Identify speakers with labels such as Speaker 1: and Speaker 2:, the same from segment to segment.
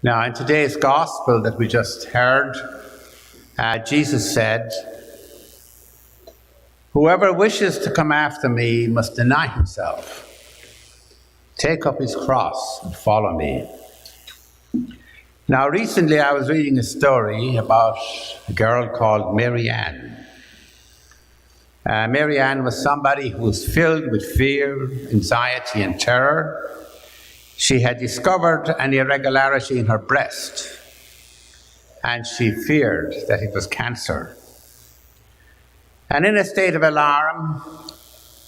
Speaker 1: Now, in today's gospel that we just heard, Jesus said, "Whoever wishes to come after me must deny himself, take up his cross and follow me." Now, recently I was reading a story about a girl called Mary Ann. Mary Ann was somebody who was filled with fear, anxiety, and terror. She had discovered an irregularity in her breast, and she feared that it was cancer. And in a state of alarm,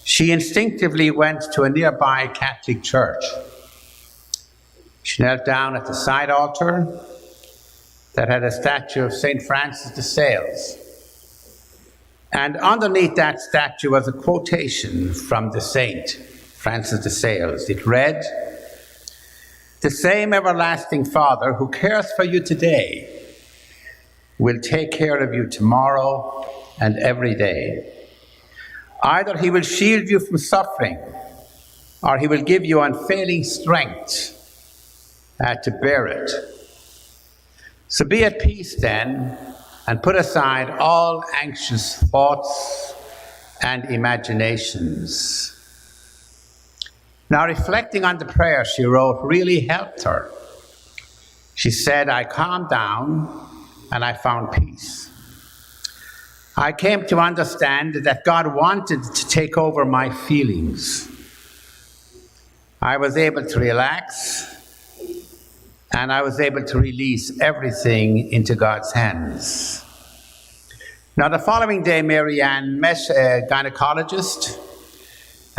Speaker 1: she instinctively went to a nearby Catholic church. She knelt down at the side altar that had a statue of St. Francis de Sales. And underneath that statue was a quotation from the saint, Francis de Sales. It read, "The same everlasting Father who cares for you today will take care of you tomorrow and every day. Either he will shield you from suffering, or he will give you unfailing strength to bear it. So be at peace then, and put aside all anxious thoughts and imaginations." Now, reflecting on the prayer she wrote really helped her. She said, "I calmed down and I found peace. I came to understand that God wanted to take over my feelings. I was able to relax, and I was able to release everything into God's hands." Now, the following day, Mary Ann met a gynecologist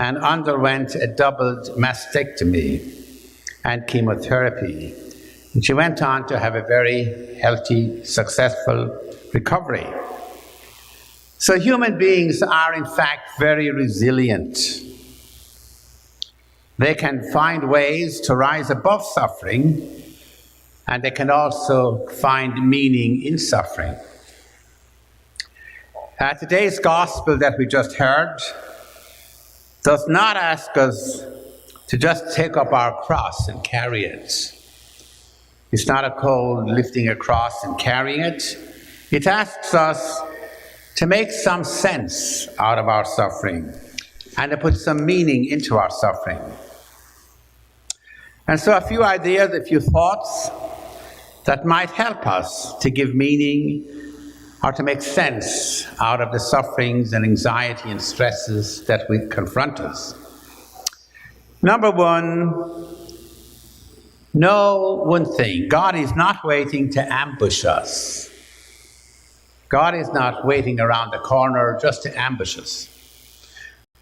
Speaker 1: and underwent a doubled mastectomy and chemotherapy. And she went on to have a very healthy, successful recovery. So human beings are, in fact, very resilient. They can find ways to rise above suffering, and they can also find meaning in suffering. Today's gospel that we just heard does not ask us to just take up our cross and carry it. It's not a cold lifting a cross and carrying it. It asks us to make some sense out of our suffering and to put some meaning into our suffering. And so a few ideas, a few thoughts that might help us to give meaning or to make sense out of the sufferings and anxiety and stresses that we confront us. Number one, know one thing: God is not waiting to ambush us. God is not waiting around the corner just to ambush us.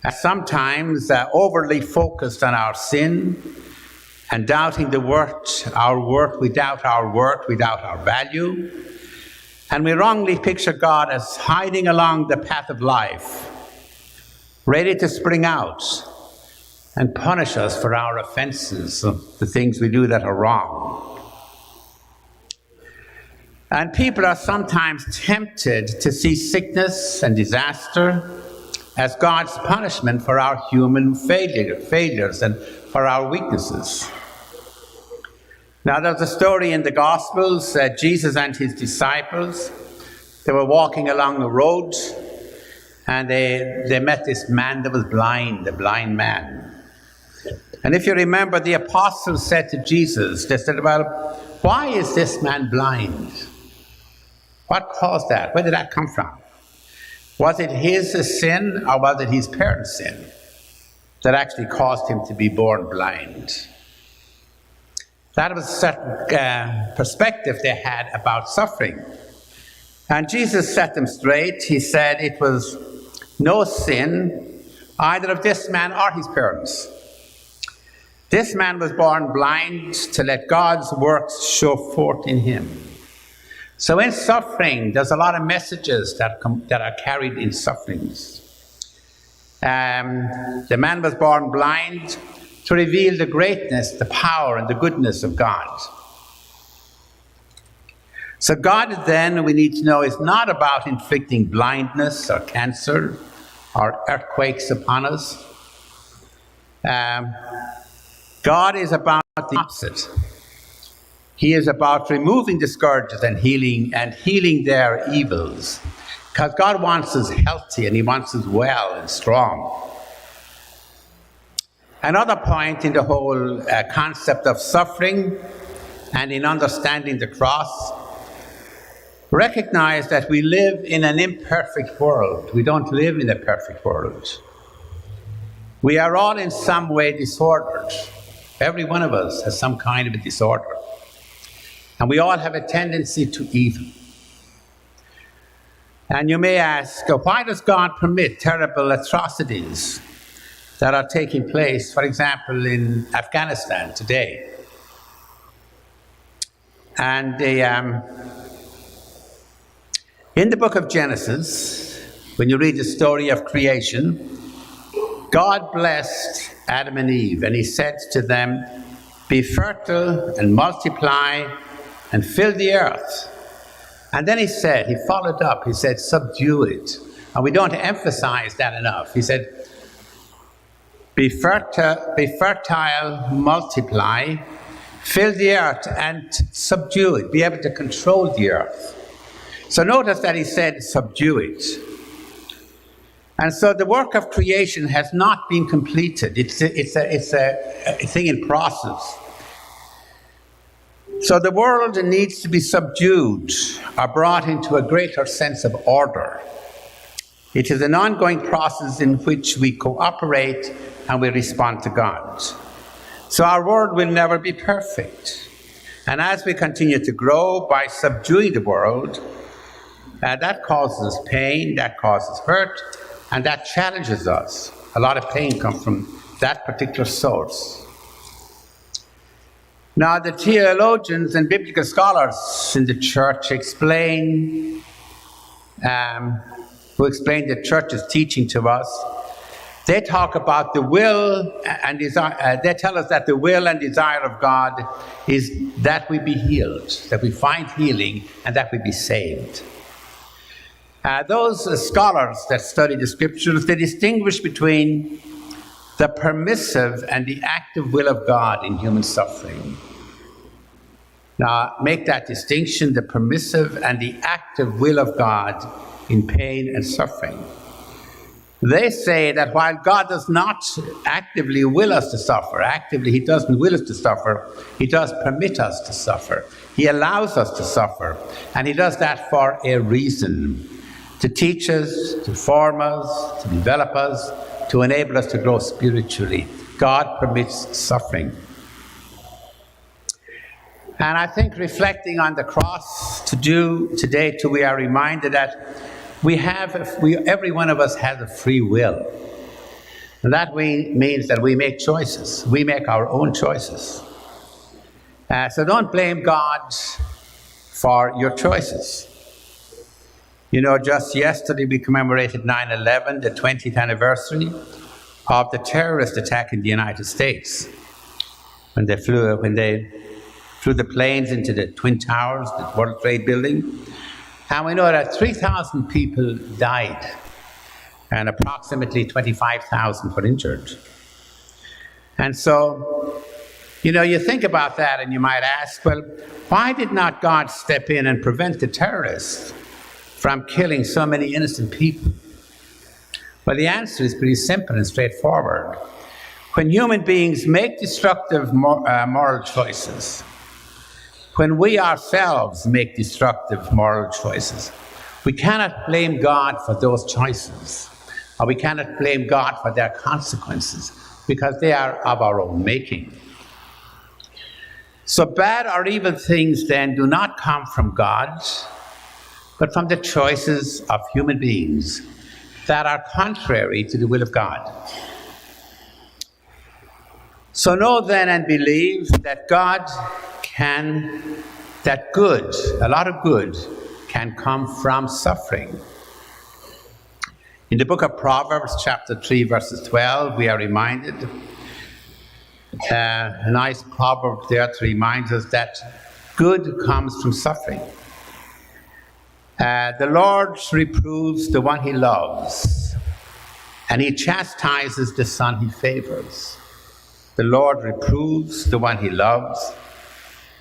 Speaker 1: Sometimes overly focused on our sin and doubting our worth, we doubt our worth, we doubt our value. And we wrongly picture God as hiding along the path of life, ready to spring out and punish us for our offenses, the things we do that are wrong. And people are sometimes tempted to see sickness and disaster as God's punishment for our human failures and for our weaknesses. Now, there's a story in the Gospels, Jesus and his disciples, they were walking along the road, and they met this man that was blind, a blind man. And if you remember, the apostles said to Jesus, they said, "Well, why is this man blind? What caused that? Where did that come from? Was it his sin, or was it his parents' sin that actually caused him to be born blind?" That was a certain perspective they had about suffering. And Jesus set them straight. He said it was no sin either of this man or his parents. This man was born blind to let God's works show forth in him. So in suffering, there's a lot of messages that are carried in sufferings. The man was born blind to reveal the greatness, the power, and the goodness of God. So God, then, we need to know, is not about inflicting blindness or cancer or earthquakes upon us. God is about the opposite. He is about removing the scourges and healing their evils. Because God wants us healthy and He wants us well and strong. Another point in the whole concept of suffering and in understanding the cross, recognize that we live in an imperfect world. We don't live in a perfect world. We are all in some way disordered. Every one of us has some kind of a disorder. And we all have a tendency to evil. And you may ask, why does God permit terrible atrocities that are taking place, for example, in Afghanistan today? And in the book of Genesis, when you read the story of creation, God blessed Adam and Eve, and He said to them, "Be fertile and multiply and fill the earth." And then He followed up, He said, "Subdue it." And we don't emphasize that enough. He said, be fertile, multiply, fill the earth and subdue it, be able to control the earth. So notice that He said, subdue it. And so the work of creation has not been completed. It's a thing in process. So the world needs to be subdued or brought into a greater sense of order. It is an ongoing process in which we cooperate and we respond to God. So our world will never be perfect. And as we continue to grow by subduing the world, that causes pain, that causes hurt, and that challenges us. A lot of pain comes from that particular source. Now, the theologians and biblical scholars in the church who explain the church's teaching to us, they talk about the will and desire. They tell us that the will and desire of God is that we be healed, that we find healing, and that we be saved. Those scholars that study the scriptures, they distinguish between the permissive and the active will of God in human suffering. Now, make that distinction, the permissive and the active will of God in pain and suffering. They say that while God does not actively will us to suffer, He doesn't will us to suffer, He does permit us to suffer. He allows us to suffer, and He does that for a reason. To teach us, to form us, to develop us, to enable us to grow spiritually. God permits suffering. And I think reflecting on the cross today we are reminded that every one of us has a free will. And that means that we make choices. We make our own choices. So don't blame God for your choices. You know, just yesterday we commemorated 9/11, the 20th anniversary of the terrorist attack in the United States. When they flew the planes into the Twin Towers, the World Trade Building. And we know that 3,000 people died and approximately 25,000 were injured. And so, you think about that and you might ask, well, why did not God step in and prevent the terrorists from killing so many innocent people? Well, the answer is pretty simple and straightforward. When human beings make destructive moral choices, when we ourselves make destructive moral choices, we cannot blame God for those choices, or we cannot blame God for their consequences, because they are of our own making. So bad or evil things then do not come from God, but from the choices of human beings that are contrary to the will of God. So know then and believe that a lot of good can come from suffering. In the book of Proverbs, chapter 3, verses 12, we are reminded, a nice proverb there to remind us that good comes from suffering. The Lord reproves the one He loves, and He chastises the son He favors. The Lord reproves the one He loves,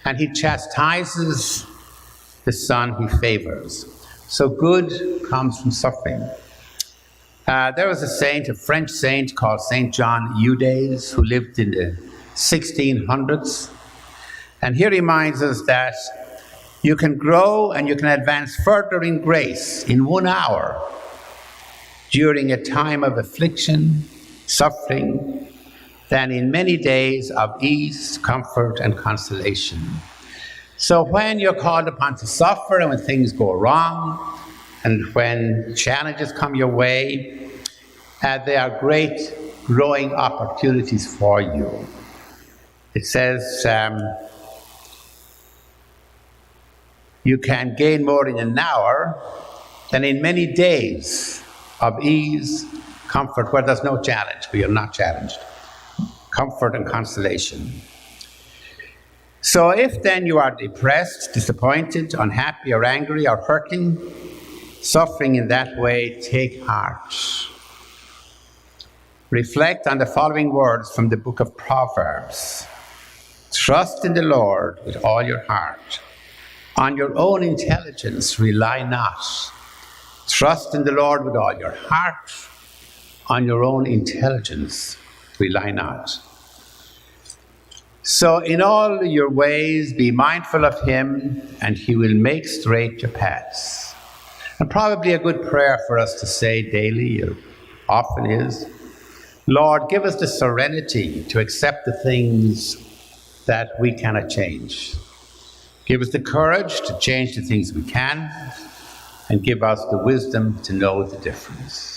Speaker 1: and he chastises the son he favors. So good comes from suffering. There was a French saint called Saint John Eudes, who lived in the 1600s. And he reminds us that you can grow and you can advance further in grace in 1 hour during a time of affliction, suffering, than in many days of ease, comfort, and consolation. So when you're called upon to suffer and when things go wrong and when challenges come your way, they are great growing opportunities for you. It says you can gain more in 1 hour than in many days of ease, comfort, where there's no challenge, where you're not challenged. Comfort and consolation. So if then you are depressed, disappointed, unhappy, or angry, or hurting, suffering in that way, take heart. Reflect on the following words from the book of Proverbs. Trust in the Lord with all your heart. On your own intelligence rely not. Trust in the Lord with all your heart. On your own intelligence rely not. So in all your ways be mindful of him, and he will make straight your paths. And probably a good prayer for us to say daily, or often is, Lord, give us the serenity to accept the things that we cannot change. Give us the courage to change the things we can, and give us the wisdom to know the difference.